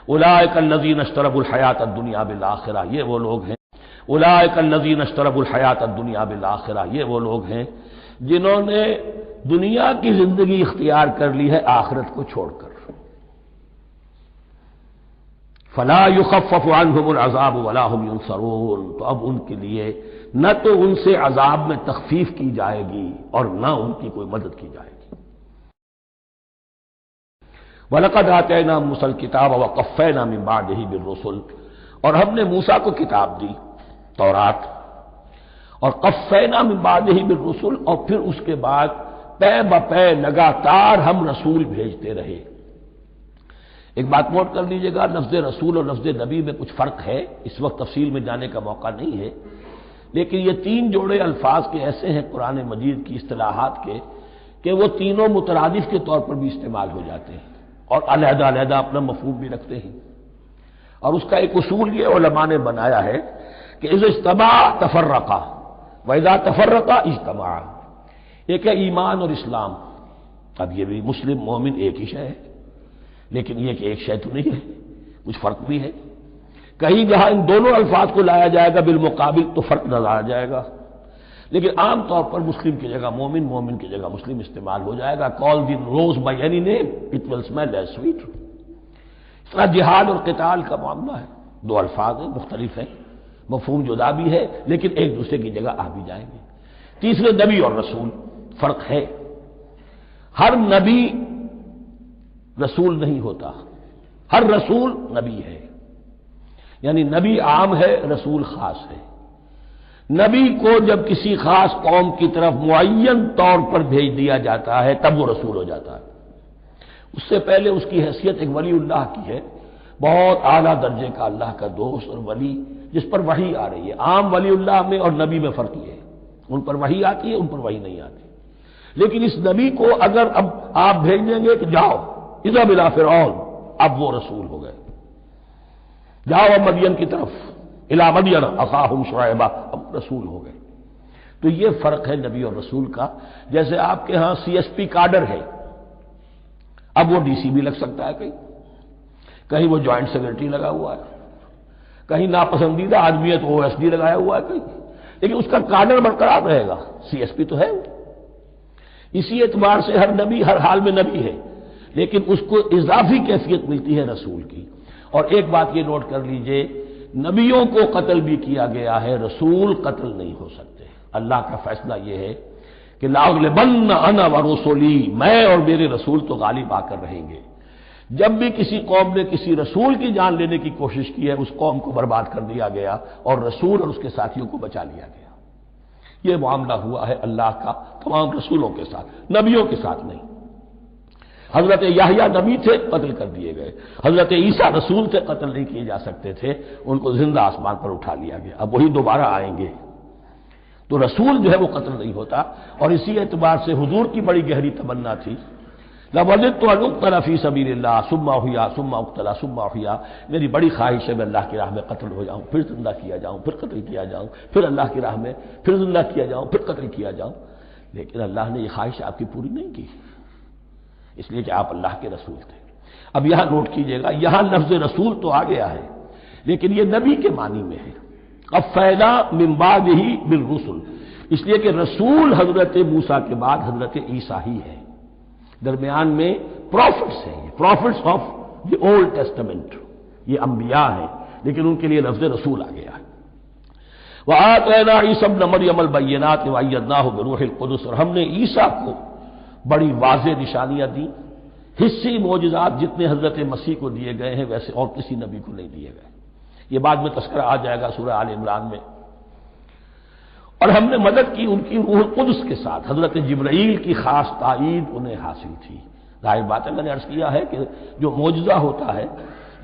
اولئک الذین اشتروا الحیات الدنیا بالآخرہ، یہ وہ لوگ ہیں، اولئک الذین اشتروا الحیات الدنیا بالآخرہ، یہ وہ لوگ ہیں جنہوں نے دنیا کی زندگی اختیار کر لی ہے آخرت کو چھوڑ کر۔ فلا یخفف عنہم العذاب ولا هم ینصرون، تو اب ان کے لیے نہ تو ان سے عذاب میں تخفیف کی جائے گی اور نہ ان کی کوئی مدد کی جائے گی۔ وَلَقَدْ آتَيْنَا مُوسَى الْكِتَابَ وَقَفَّيْنَا مِن بَعْدِهِ بِالرُّسُلِ، اور ہم نے موسیٰ کو کتاب دی، تورات، اور قفینا من بعدہ بالرسل، اور پھر اس کے بعد پے بپے لگاتار ہم رسول بھیجتے رہے۔ ایک بات نوٹ کر لیجئے گا، لفظ رسول اور لفظ نبی میں کچھ فرق ہے، اس وقت تفصیل میں جانے کا موقع نہیں ہے، لیکن یہ تین جوڑے الفاظ کے ایسے ہیں قرآن مجید کی اصطلاحات کے کہ وہ تینوں مترادف کے طور پر بھی استعمال ہو جاتے ہیں اور علیحدہ علیحدہ اپنا مفہوم بھی رکھتے ہیں۔ اور اس کا ایک اصول یہ علماء نے بنایا ہے کہ اذا اجتمع تفرقا واذا تفرقا اجتمع۔ ایک ہے ایمان اور اسلام، اب یہ بھی مسلم مومن ایک ہی شے ہے، لیکن یہ کہ ایک شے تو نہیں ہے، کچھ فرق بھی ہے۔ کہیں جہاں ان دونوں الفاظ کو لایا جائے گا بالمقابل تو فرق نظر آ جائے گا، لیکن عام طور پر مسلم کی جگہ مومن، مومن کی جگہ مسلم استعمال ہو جائے گا۔ call the rose by any name it will smell as sweet۔ اس طرح جہاد اور قتال کا معاملہ ہے، دو الفاظ ہیں، مختلف ہیں، مفہوم جدا بھی ہے لیکن ایک دوسرے کی جگہ آ بھی جائیں گے۔ تیسرے نبی اور رسول، فرق ہے، ہر نبی رسول نہیں ہوتا، ہر رسول نبی ہے، یعنی نبی عام ہے، رسول خاص ہے۔ نبی کو جب کسی خاص قوم کی طرف معین طور پر بھیج دیا جاتا ہے تب وہ رسول ہو جاتا ہے۔ اس سے پہلے اس کی حیثیت ایک ولی اللہ کی ہے، بہت اعلیٰ درجے کا اللہ کا دوست اور ولی جس پر وحی آ رہی ہے۔ عام ولی اللہ میں اور نبی میں فرق یہ ہے، ان پر وحی آتی ہے، ان پر وحی نہیں آتی۔ لیکن اس نبی کو اگر اب آپ بھیج دیں گے کہ جاؤ اذهب الى فرعون، اب وہ رسول ہو گئے، جاؤ اب مدین کی طرف، الی مدین اخاہم شعیبا، اب رسول ہو گئے۔ تو یہ فرق ہے نبی اور رسول کا۔ جیسے آپ کے ہاں سی ایس پی کاڈر ہے، اب وہ ڈی سی بھی لگ سکتا ہے، کہیں وہ جوائنٹ سیکرٹری لگا ہوا ہے، کہیں ناپسندیدہ آدمی ہے تو او ایس ڈی لگایا ہوا ہے کہیں، لیکن اس کا کاڈر برقرار رہے گا، سی ایس پی تو ہے وہ۔ اسی اعتبار سے ہر نبی ہر حال میں نبی ہے، لیکن اس کو اضافی کیفیت ملتی ہے رسول کی۔ اور ایک بات یہ نوٹ کر لیجئے، نبیوں کو قتل بھی کیا گیا ہے، رسول قتل نہیں ہو سکتے۔ اللہ کا فیصلہ یہ ہے کہ لَأَغْلِبَنَّ أَنَا وَرُسُلِي، میں اور میرے رسول تو غالب آ کر رہیں گے۔ جب بھی کسی قوم نے کسی رسول کی جان لینے کی کوشش کی ہے، اس قوم کو برباد کر دیا گیا اور رسول اور اس کے ساتھیوں کو بچا لیا گیا۔ یہ معاملہ ہوا ہے اللہ کا تمام رسولوں کے ساتھ، نبیوں کے ساتھ نہیں۔ حضرت یحییٰ نبی تھے، قتل کر دیے گئے۔ حضرت عیسیٰ رسول تھے، قتل نہیں کیے جا سکتے تھے، ان کو زندہ آسمان پر اٹھا لیا گیا۔ اب وہی دوبارہ آئیں گے، تو رسول جو ہے وہ قتل نہیں ہوتا۔ اور اسی اعتبار سے حضور کی بڑی گہری تمنا تھی، لَوَدِدتُّ أَنْ أُقْتَلَ فِي سَبِيلِ اللَّهِ ثُمَّ أُحْيَا ثُمَّ أُقْتَلَ ثُمَّ أُحْيَا، میری بڑی خواہش ہے میں اللہ کی راہ میں قتل ہو جاؤں، پھر زندہ کیا جاؤں، پھر قتل کیا جاؤں، پھر اللہ کی راہ میں پھر زندہ کیا جاؤں، پھر قتل کیا جاؤں۔ لیکن اللہ نے یہ خواہش آپ کی پوری نہیں کی، اس لیے کہ آپ اللہ کے رسول تھے۔ اب یہاں نوٹ کیجئے گا، یہاں لفظ رسول تو آ گیا ہے لیکن یہ نبی کے معنی میں ہے۔ قفینا من بعدہ بالرسل، اس لیے کہ رسول حضرت موسیٰ کے بعد حضرت عیسیٰ ہی ہے، درمیان میں پروفٹس ہیں، prophets of the Old Testament, یہ انبیاء ہیں، لیکن ان کے لیے لفظ رسول آ گیا ہے۔ وَآتَيْنَا عِيسَى ابْنَ مَرْيَمَ الْبَيِّنَاتِ وَأَيَّدْنَاهُ بِرُوحِ الْقُدُسِ، اور ہم نے عیسیٰ کو بڑی واضح نشانیاں دیں، حصی معجزات جتنے حضرت مسیح کو دیے گئے ہیں ویسے اور کسی نبی کو نہیں دیے گئے۔ یہ بعد میں تذکرہ آ جائے گا سورہ آل عمران میں۔ اور ہم نے مدد کی ان کی روح القدس کے ساتھ، حضرت جبرائیل کی خاص تائید انہیں حاصل تھی۔ ظاہر بات ہے، میں نے عرض کیا ہے کہ جو معجزہ ہوتا ہے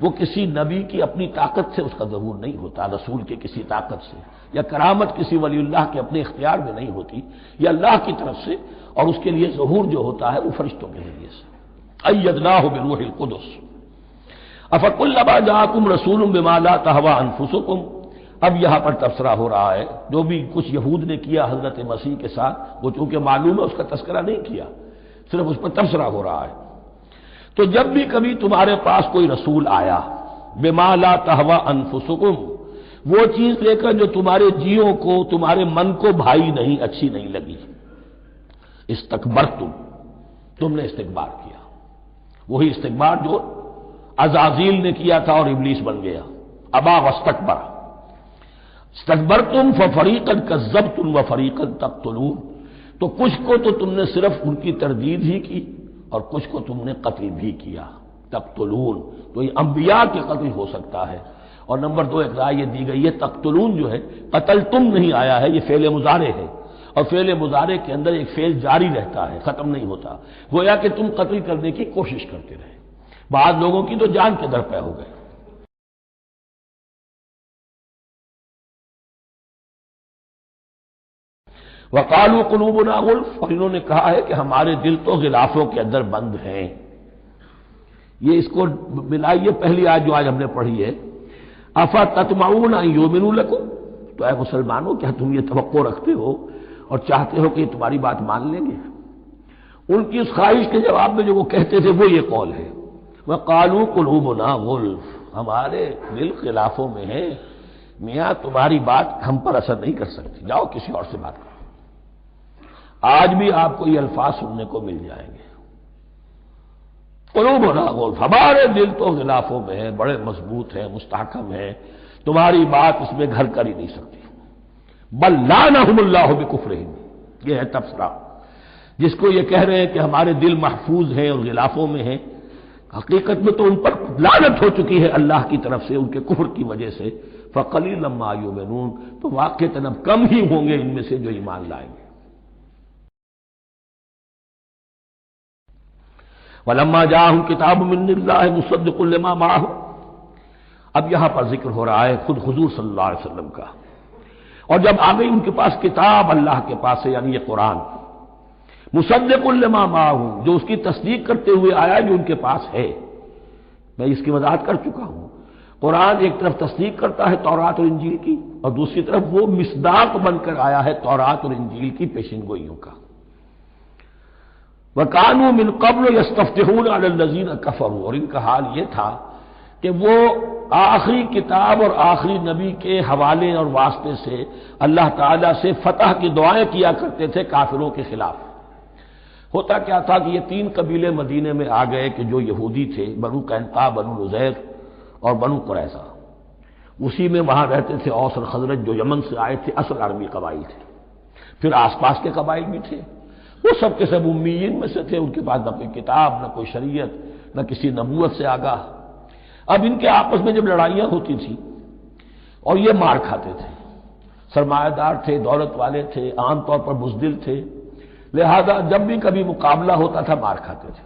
وہ کسی نبی کی اپنی طاقت سے اس کا ظہور نہیں ہوتا، رسول کے کسی طاقت سے، یا کرامت کسی ولی اللہ کے اپنے اختیار میں نہیں ہوتی، یہ اللہ کی طرف سے، اور اس کے لیے ظہور جو ہوتا ہے وہ فرشتوں کے ذریعے سے۔ أَيَّدْنَاهُ بِرُوحِ الْقُدُسِ أَفَكُلَّمَا جَاءَكُمْ رَسُولٌ بِمَا لَا تَهْوَىٰ أَنفُسُكُمْ، اب یہاں پر تبصرہ ہو رہا ہے، جو بھی کچھ یہود نے کیا حضرت مسیح کے ساتھ وہ چونکہ معلوم ہے اس کا تذکرہ نہیں کیا، صرف اس پر تبصرہ ہو رہا ہے۔ تو جب بھی کبھی تمہارے پاس کوئی رسول آیا، بما لا تہوی انفسکم، وہ چیز لے کر جو تمہارے جیوں کو، تمہارے من کو بھائی نہیں، اچھی نہیں لگی۔ استکبرتم، تم نے استکبار کیا، وہی استکبار جو عزازیل نے کیا تھا اور ابلیس بن گیا۔ ابا واستکبر، استکبرتم ففریقا کذبتم وفریقا تقتلون، تو کچھ کو تو تم نے صرف ان کی تردید ہی کی اور کچھ کو تم نے قتل بھی کیا۔ تقتلون، تو یہ انبیاء کے قتل ہو سکتا ہے۔ اور نمبر دو ایک رائے یہ دی گئی ہے تقتلون جو ہے قتل تم نہیں آیا ہے، یہ فعل مضارع ہے، اور فعل مضارع کے اندر ایک فعل جاری رہتا ہے، ختم نہیں ہوتا، گویا کہ تم قتل کرنے کی کوشش کرتے رہے۔ بعض لوگوں کی تو جان کے در پہ ہو گئے۔ وقالوا قلوبنا غلف، اور انہوں نے کہا ہے کہ ہمارے دل تو غلافوں کے اندر بند ہیں۔ یہ اس کو ملائیے پہلی آیت جو آج ہم نے پڑھی ہے، افتطمعون ان یؤمنوا لکم، تو اے مسلمانوں کیا تم یہ توقع رکھتے ہو اور چاہتے ہو کہ یہ تمہاری بات مان لیں گے؟ ان کی اس خواہش کے جواب میں جو وہ کہتے تھے وہ یہ قول ہے، وقالوا قلوبنا غلف، ہمارے دل خلافوں میں ہیں، میاں تمہاری بات ہم پر اثر نہیں کر سکتی، جاؤ کسی اور سے بات کرو۔ آج بھی آپ کو یہ الفاظ سننے کو مل جائیں گے، قلوبنا غلف، ہمارے دل تو غلافوں میں ہیں، بڑے مضبوط ہیں، مستحکم ہیں، تمہاری بات اس میں گھر کر ہی نہیں سکتی۔ بل لعنہم اللہ بکفرہم، یہ ہے تبصرہ، جس کو یہ کہہ رہے ہیں کہ ہمارے دل محفوظ ہیں اور غلافوں میں ہیں، حقیقت میں تو ان پر لعنت ہو چکی ہے اللہ کی طرف سے ان کے کفر کی وجہ سے۔ فقلیلا ما یؤمنون، تو واقعتاً اب کم ہی ہوں گے ان میں سے جو ایمان لائیں گے۔ وَلَمَّا جَاءَهُمْ كِتَابٌ مِّنْ اللَّهِ مُصَدِّقٌ لِّمَا مَعَهُمْ، اب یہاں پر ذکر ہو رہا ہے خود حضور صلی اللہ علیہ وسلم کا، اور جب آ گئی ان کے پاس کتاب اللہ کے پاس سے، یعنی یہ قرآن، مصدق لما معہم، جو اس کی تصدیق کرتے ہوئے آیا جو ان کے پاس ہے۔ میں اس کی وضاحت کر چکا ہوں، قرآن ایک طرف تصدیق کرتا ہے تورات اور انجیل کی، اور دوسری طرف وہ مصداق بن کر آیا ہے تورات اور انجیل کی پیشن گوئیوں کا۔ وَكَانُوا مِن قَبْلُ يَسْتَفْتِحُونَ عَلَى الَّذِينَ كَفَرُوا، اور ان کا حال یہ تھا کہ وہ آخری کتاب اور آخری نبی کے حوالے اور واسطے سے اللہ تعالیٰ سے فتح کی دعائیں کیا کرتے تھے کافروں کے خلاف۔ ہوتا کیا تھا کہ یہ تین قبیلے مدینے میں آ گئے کہ جو یہودی تھے، بنو قینقاع، بنو نذیر اور بنو قریظہ، اسی میں وہاں رہتے تھے اوس اور خزرج جو یمن سے آئے تھے، اصل عربی قبائل تھے، پھر آس پاس کے قبائل بھی تھے، وہ سب کے سب امیین میں سے تھے، ان کے پاس نہ کوئی کتاب، نہ کوئی شریعت، نہ کسی نبوت سے آگاہ۔ اب ان کے آپس میں جب لڑائیاں ہوتی تھیں اور یہ مار کھاتے تھے، سرمایہ دار تھے، دولت والے تھے، عام طور پر بزدل تھے، لہذا جب بھی کبھی مقابلہ ہوتا تھا مار کھاتے تھے،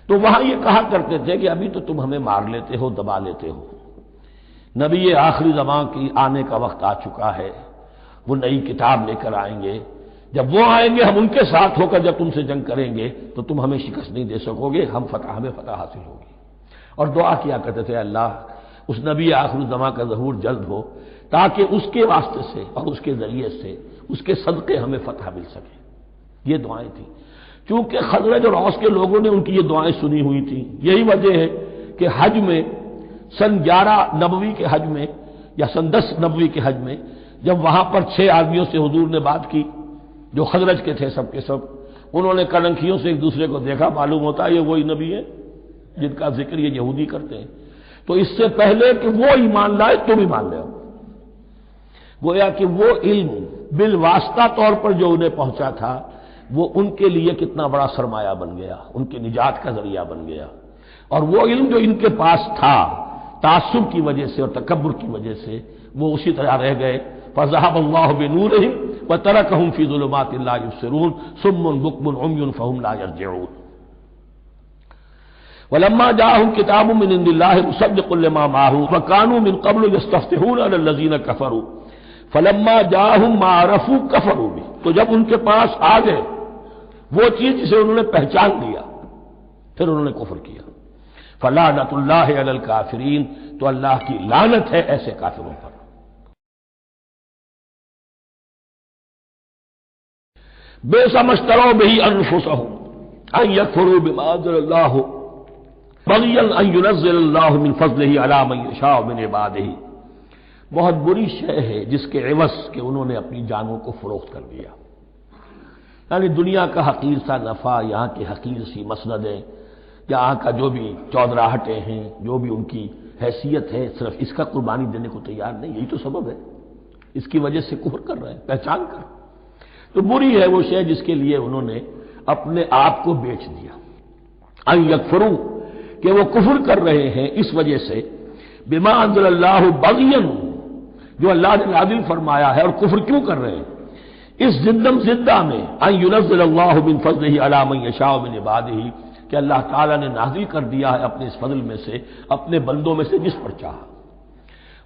تو وہاں یہ کہا کرتے تھے کہ ابھی تو تم ہمیں مار لیتے ہو، دبا لیتے ہو، نبی آخری زمان کی آنے کا وقت آ چکا ہے، وہ نئی کتاب لے کر آئیں گے، جب وہ آئیں گے ہم ان کے ساتھ ہو کر جب تم سے جنگ کریں گے تو تم ہمیں شکست نہیں دے سکو گے، ہمیں فتح حاصل ہوگی۔ اور دعا کیا کرتے تھے اللہ اس نبی آخر الزمان کا ظہور جلد ہو تاکہ اس کے واسطے سے اور اس کے ذریعے سے اس کے صدقے ہمیں فتح مل سکے۔ یہ دعائیں تھیں، چونکہ خزرج اور اوس کے لوگوں نے ان کی یہ دعائیں سنی ہوئی تھیں۔ یہی وجہ ہے کہ حج میں سن 11 نبوی کے حج میں یا سن 10 نبوی کے حج میں جب وہاں پر 6 آدمیوں سے حضور نے بات کی جو خزرج کے تھے، سب کے سب انہوں نے کلنکھیوں سے ایک دوسرے کو دیکھا، معلوم ہوتا ہے یہ وہی نبی ہے جن کا ذکر یہ یہودی کرتے ہیں، تو اس سے پہلے کہ وہ ایمان لائے تم ایمان لے آؤ۔ گویا کہ وہ علم بالواسطہ طور پر جو انہیں پہنچا تھا وہ ان کے لیے کتنا بڑا سرمایہ بن گیا، ان کی نجات کا ذریعہ بن گیا، اور وہ علم جو ان کے پاس تھا تعصب کی وجہ سے اور تکبر کی وجہ سے وہ اسی طرح رہ گئے۔ فَذَهَبَ اللَّهُ بِنُورِهِمْ وَتَرَكَهُمْ فِي ظُلُمَاتٍ لَا يُبْصِرُونَ صُمٌّ بُكْمٌ عُمْيٌ فَهُمْ لَا يَرْجِعُونَ۔ وَلَمَّا جَاءَهُمْ كِتَابٌ مِّنْ عِندِ اللَّهِ مُصَدِّقٌ لِّمَا مَعَهُمْ وَكَانُوا مِن قَبْلُ يَسْتَفْتِحُونَ عَلَى الَّذِينَ كَفَرُوا فَلَمَّا جَاءَهُم مَّا عَرَفُوا كَفَرُوا بِهِ، تو جب ان کے پاس آ گئے وہ چیز جسے انہوں نے پہچان لیا پھر انہوں نے کفر کیا۔ فَلَعْنَةُ اللَّهِ عَلَى الْكَافِرِينَ، تو اللہ کی لعنت ہے ایسے کافروں پر۔ بئس ما اشتروا به انفسهم ان يكفروا بما انزل الله بغیا ان ينزل اللہ من فضلہ علی من یشاء من عبادہ، بہت بری شے ہے جس کے عوض کہ انہوں نے اپنی جانوں کو فروخت کر دیا، یعنی دنیا کا حقیر سا نفع، یہاں کی حقیر سی مسندیں، یہاں کا جو بھی چودراہٹیں ہیں، جو بھی ان کی حیثیت ہے، صرف اس کا قربانی دینے کو تیار نہیں، یہی تو سبب ہے، اس کی وجہ سے کفر کر رہے ہیں پہچان کر۔ تو بری ہے وہ شے جس کے لیے انہوں نے اپنے آپ کو بیچ دیا۔ ان یکفروا، کہ وہ کفر کر رہے ہیں اس وجہ سے، بما انزل اللہ بغیا، جو اللہ نے نازل فرمایا ہے، اور کفر کیوں کر رہے ہیں؟ اس زدہ میں ان ينزل اللہ من فضلہ علی من یشاء من عبادہ، کہ اللہ تعالیٰ نے نازل کر دیا ہے اپنے اس فضل میں سے اپنے بندوں میں سے جس پر چاہا۔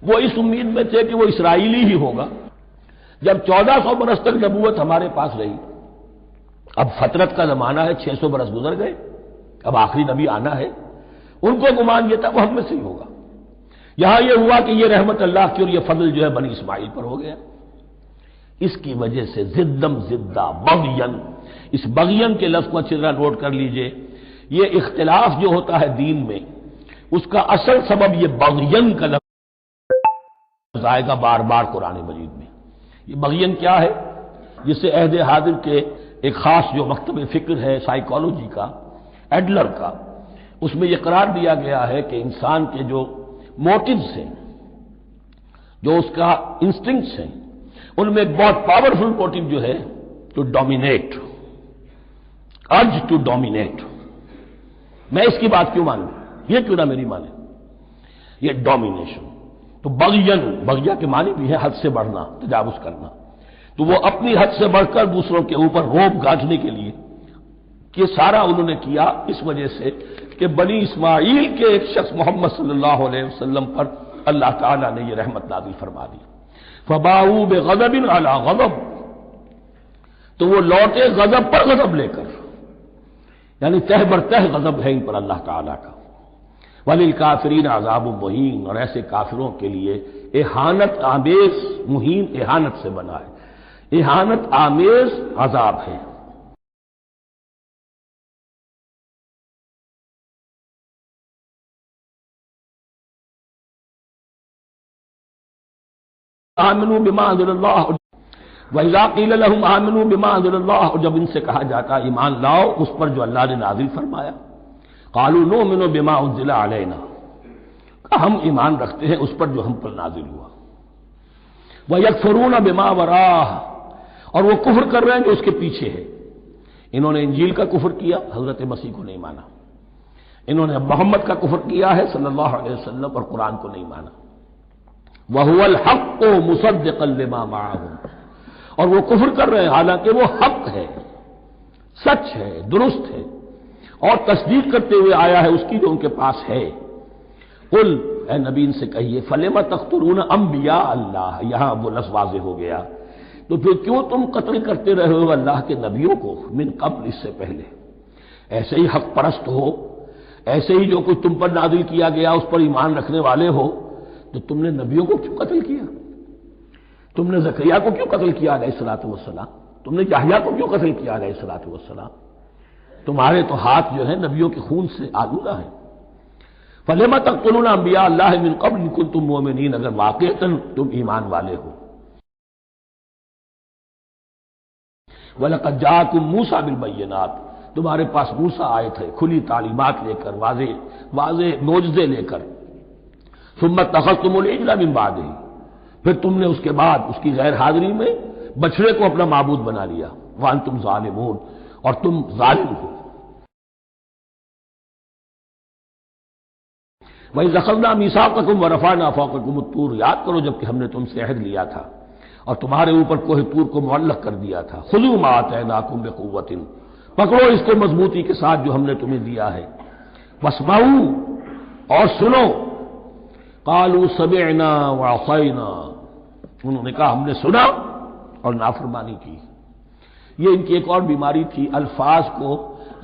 وہ اس امید میں تھے کہ وہ اسرائیلی ہی ہوگا۔ جب 1400 برس تک نبوت ہمارے پاس رہی، اب فترت کا زمانہ ہے، 600 برس گزر گئے، اب آخری نبی آنا ہے، ان کو گمان یہ تھا وہ ہم میں سے ہی ہوگا۔ یہاں یہ ہوا کہ یہ رحمت اللہ کی اور یہ فضل جو ہے بنی اسماعیل پر ہو گیا۔ اس کی وجہ سے زدہ بغین، اس بغین کے لفظ کو اچھی طرح نوٹ کر لیجئے، یہ اختلاف جو ہوتا ہے دین میں، اس کا اصل سبب یہ بغین کا لفظ آئے گا بار بار قرآن مجید میں۔ یہ بغین کیا ہے؟ جسے عہد حاضر کے ایک خاص جو مکتب فکر ہے سائیکالوجی کا، ایڈلر کا، اس میں یہ قرار دیا گیا ہے کہ انسان کے جو موٹیوز ہیں، جو اس کا انسٹنکٹس ہیں، ان میں ایک بہت پاورفل موٹیو جو ہے to dominate, urge to dominate. میں اس کی بات کیوں مانوں، یہ کیوں نہ میری مانے، یہ ڈومینیشن۔ تو بغیا کے معنی بھی ہے حد سے بڑھنا، تجاوز کرنا۔ تو وہ اپنی حد سے بڑھ کر دوسروں کے اوپر روب گاجنے کے لیے یہ سارا انہوں نے کیا، اس وجہ سے کہ بنی اسماعیل کے ایک شخص محمد صلی اللہ علیہ وسلم پر اللہ تعالیٰ نے یہ رحمت نازل فرما دی۔ فباؤوا بغضب علی غضب، تو وہ لوٹے غضب پر غضب لے کر، یعنی تہ بر تہ غضب ہے ان پر اللہ تعالیٰ کا۔ وللکافرین عذاب مہین، اور ایسے کافروں کے لیے اہانت آمیز، مہین اہانت سے بنا ہے، اہانت آمیز عذاب ہے۔ آمنوا بما انزل اللہ، وَإِذَا قِيلَ لَهُمْ آمِنُوا بِمَا أَنزَلَ اللَّهُ، اور جب ان سے کہا جاتا ایمان لاؤ اس پر جو اللہ نے نازل فرمایا، قَالُوا نُؤْمِنُ بِمَا أُنزِلَ عَلَيْنَا، کہ ہم ایمان رکھتے ہیں اس پر جو ہم پر نازل ہوا۔ وَيَكْفُرُونَ بِمَا وَرَاءَهُ، اور وہ کفر کر رہے ہیں جو اس کے پیچھے ہے۔ انہوں نے انجیل کا کفر کیا، حضرت مسیح کو نہیں مانا۔ انہوں نے محمد کا کفر کیا ہے صلی اللہ علیہ وسلم، اور قرآن کو نہیں مانا۔ وَهُوَ الْحَقُّ مُصَدِّقًا لِمَا مَعَهُمْ، اور وہ کفر کر رہے ہیں حالانکہ وہ حق ہے، سچ ہے، درست ہے، اور تصدیق کرتے ہوئے آیا ہے اس کی جو ان کے پاس ہے۔ قل، اے نبی ان سے کہیے، فَلِمَ تَقْتُلُونَ أَنبِيَاءَ اللَّهِ، یہاں وہ لفظ واضح ہو گیا، تو پھر کیوں تم قتل کرتے رہے ہو اللہ کے نبیوں کو، من قبل، اس سے پہلے۔ ایسے ہی حق پرست ہو، ایسے ہی جو کچھ تم پر نازل کیا گیا اس پر ایمان رکھنے والے ہو، تو تم نے نبیوں کو کیوں قتل کیا؟ تم نے زکریا کو کیوں قتل کیا علیہ الصلوۃ والسلام؟ تم نے یحییٰ کو کیوں قتل کیا علیہ الصلوۃ والسلام؟ تمہارے تو ہاتھ جو ہے نبیوں کے خون سے آلودہ ہیں۔ فَلِمَ تَقْتُلُونَ أَنبِيَاءَ اللَّهِ مِن قَبْلِ إِن كُنتُم مُؤْمِنِينَ، اگر واقعتاً تم ایمان والے ہو۔ وَلَقَدْ جَاءَكُم مُوسَىٰ بِالْبَيِّنَاتِ، تمہارے پاس موسیٰ آئے تھے کھلی تعلیمات لے کر، واضح معجزے لے کر۔ ثُمَّ اتَّخَذْتُمُ الْعِجْلَ مِن بَعْدِهِ، پھر تم نے اس کے بعد اس کی غیر حاضری میں بچڑے کو اپنا معبود بنا لیا۔ وَأَنتُمْ ظَالِمُونَ، اور تم ظالم ہو۔ وَإِذْ أَخَذْنَا مِيثَاقَكُمْ وَرَفَعْنَا فَوْقَكُمُ الطُّورَ، یاد کرو جب کہ ہم نے تم سے عہد لیا تھا اور تمہارے اوپر کوہ طور کو معلق کر دیا تھا۔ خُذُوا مَا آتَيْنَاكُمْ بِقُوَّةٍ، پکڑو اس کو مضبوطی کے ساتھ جو ہم نے تمہیں دیا ہے۔ وَاسْمَعُوا، اور سنو۔ قَالُوا سَمِعْنَا وَعَصَيْنَا، انہوں نے کہا ہم نے سنا اور نافرمانی کی۔ یہ ان کی ایک اور بیماری تھی، الفاظ کو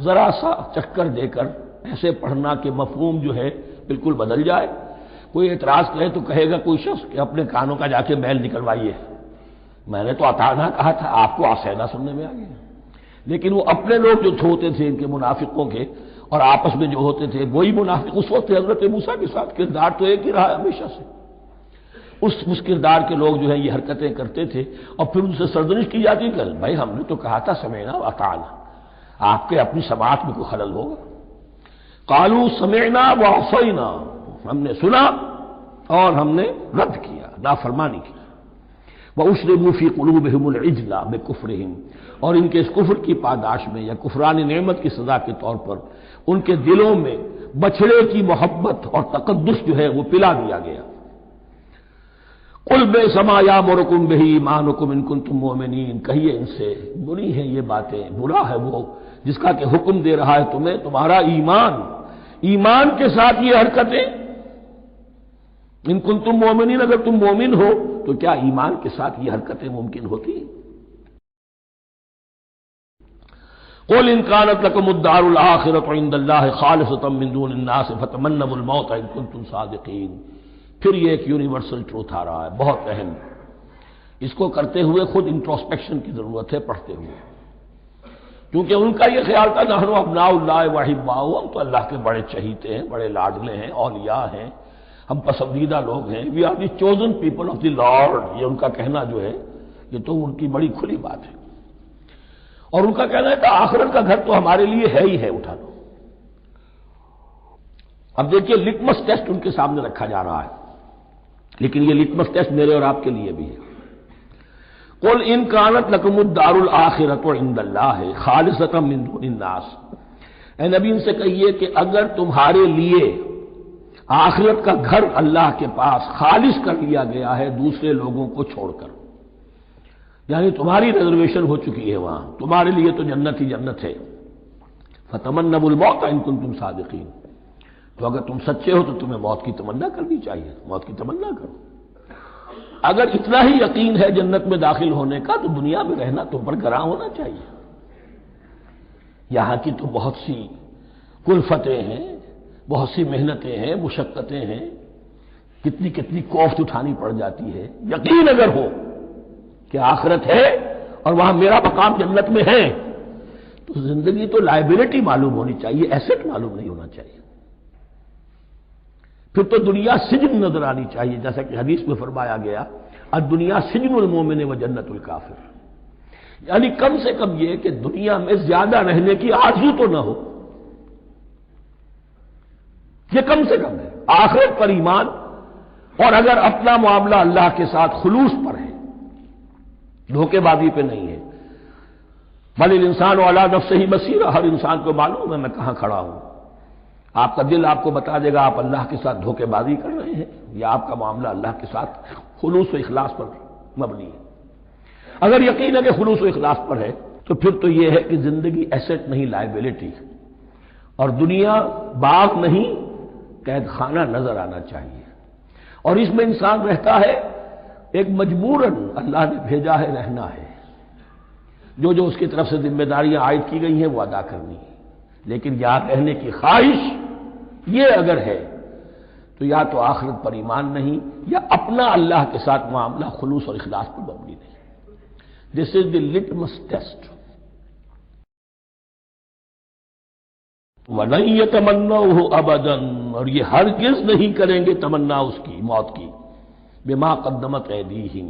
ذرا سا چکر دے کر ایسے پڑھنا کہ مفہوم جو ہے بالکل بدل جائے۔ کوئی اعتراض کرے تو کہے گا کوئی شخص کہ اپنے کانوں کا جا کے میل نکلوائیے، میں نے تو اطعنا کہا تھا، آپ کو آسینا سننے میں آ گیا۔ لیکن وہ اپنے لوگ جو ہوتے تھے ان کے منافقوں کے، اور آپس میں جو ہوتے تھے وہی منافق اس وقت حضرت موسیٰ کے ساتھ، کردار تو ایک ہی رہا ہے ہمیشہ سے۔ اس کردار کے لوگ جو ہے یہ حرکتیں کرتے تھے، اور پھر ان سے سرزنش کی جاتی کہ بھائی ہم نے تو کہا تھا سمعنا واطعنا، آپ کے اپنی سماعت میں کوئی خلل ہوگا۔ قالوا سمعنا وعصینا، ہم نے سنا اور ہم نے رد کیا، نافرمانی کی۔ وَأُشْرِبُوا فِي قُلُوبِهِمُ الْعِجْلَ بِكُفْرِهِمْ، اور ان کے اس کفر کی پاداش میں یا کفران نعمت کی سزا کے طور پر ان کے دلوں میں بچھڑے کی محبت اور تقدس جو ہے وہ پلا دیا گیا۔ قُلْ بِئْسَ مَا يَأْمُرُكُم بِهِ إِيمَانُكُمْ إِن كُنتُم مُّؤْمِنِينَ، کہیے ان سے بری ہیں یہ باتیں، برا ہے وہ جس کا کہ حکم دے رہا ہے تمہیں تمہارا ایمان، ایمان کے ساتھ یہ حرکتیں۔ ان کنتم مومنین، اگر تم مومن ہو تو کیا ایمان کے ساتھ یہ حرکتیں ممکن ہوتی؟ قل ان كانت لكم الدار الآخرة عند الله خالصة من دون الناس فتمنوا الموت ان كنتم صادقين۔ پھر یہ ایک یونیورسل ٹروتھ آ رہا ہے، بہت اہم، اس کو کرتے ہوئے خود انٹروسپیکشن کی ضرورت ہے پڑھتے ہوئے، کیونکہ ان کا یہ خیال تھا نحن ابناء اللہ واحباؤہ، ہم تو اللہ کے بڑے چہیتے ہیں، بڑے لاڈلے ہیں، اولیاء ہیں، ہم پسندیدہ لوگ ہیں، we are the chosen people of the Lord, یہ ان کا کہنا جو ہے یہ تو ان کی بڑی کھلی بات ہے۔ اور ان کا کہنا ہے کہ آخرت کا گھر تو ہمارے لیے ہے ہی ہے، اٹھا لو۔ اب دیکھیے لٹمس ٹیسٹ ان کے سامنے رکھا جا رہا ہے، لیکن یہ لٹمس ٹیسٹ میرے اور آپ کے لیے بھی ہے۔ قل ان كانت لكم الدار الآخرة عند الله خالصة من دون الناس، اے نبی ان سے کہیے کہ اگر تمہارے لیے آخرت کا گھر اللہ کے پاس خالص کر لیا گیا ہے دوسرے لوگوں کو چھوڑ کر، یعنی تمہاری ریزرویشن ہو چکی ہے وہاں، تمہارے لیے تو جنت ہی جنت ہے، فتمنوا الموت ان کنتم صادقین، تو اگر تم سچے ہو تو تمہیں موت کی تمنا کرنی چاہیے، موت کی تمنا کرو۔ اگر اتنا ہی یقین ہے جنت میں داخل ہونے کا تو دنیا میں رہنا تم پر گراں ہونا چاہیے۔ یہاں کی تو بہت سی کلفتیں ہیں، بہت سی محنتیں ہیں، مشقتیں ہیں، کتنی کتنی کوفت اٹھانی پڑ جاتی ہے۔ یقین اگر ہو کہ آخرت ہے اور وہاں میرا مقام جنت میں ہے تو زندگی تو لائبلٹی معلوم ہونی چاہیے، ایسٹ معلوم نہیں ہونا چاہیے۔ پھر تو دنیا سجن نظر آنی چاہیے، جیسا کہ حدیث میں فرمایا گیا الدنیا سجن المومن و جنت الکافر، یعنی کم سے کم یہ کہ دنیا میں زیادہ رہنے کی آرزو تو نہ ہو، یہ کم سے کم ہے۔ آخرت پر ایمان، اور اگر اپنا معاملہ اللہ کے ساتھ خلوص پر ہے، دھوکے بازی پہ نہیں ہے، بل الانسان علی نفسہ بصیرہ، ہر انسان کو معلوم ہے میں کہاں کھڑا ہوں، آپ کا دل آپ کو بتا دے گا آپ اللہ کے ساتھ دھوکے بازی کر رہے ہیں یا آپ کا معاملہ اللہ کے ساتھ خلوص و اخلاص پر مبنی ہے۔ اگر یقین ہے کہ خلوص و اخلاص پر ہے تو پھر تو یہ ہے کہ زندگی ایسٹ نہیں لائبلٹی، اور دنیا باغ نہیں قید خانہ نظر آنا چاہیے، اور اس میں انسان رہتا ہے ایک مجبوراً اللہ نے بھیجا ہے رہنا ہے، جو اس کی طرف سے ذمہ داریاں عائد کی گئی ہیں وہ ادا کرنی ہے، لیکن یہاں رہنے کی خواہش یہ اگر ہے تو یا تو آخرت پر ایمان نہیں یا اپنا اللہ کے ساتھ معاملہ خلوص اور اخلاص پر مبنی نہیں۔ دس از دی لٹمس ٹیسٹ۔ وَلَن يَتَمَنَّوْهُ أَبَدًا، اور یہ ہرگز نہیں کریں گے تمنا اس کی موت کی، بما قدمت ایدیہم،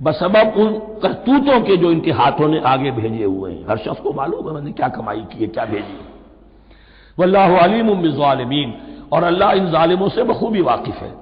بسبب ان کرتوتوں کے جو ان کے ہاتھوں نے آگے بھیجے ہوئے ہیں۔ ہر شخص کو معلوم ہے میں نے کیا کمائی کی ہے، کیا بھیجی ہے۔ واللہ علیم بالظالمین، اور اللہ ان ظالموں سے بخوبی واقف ہے۔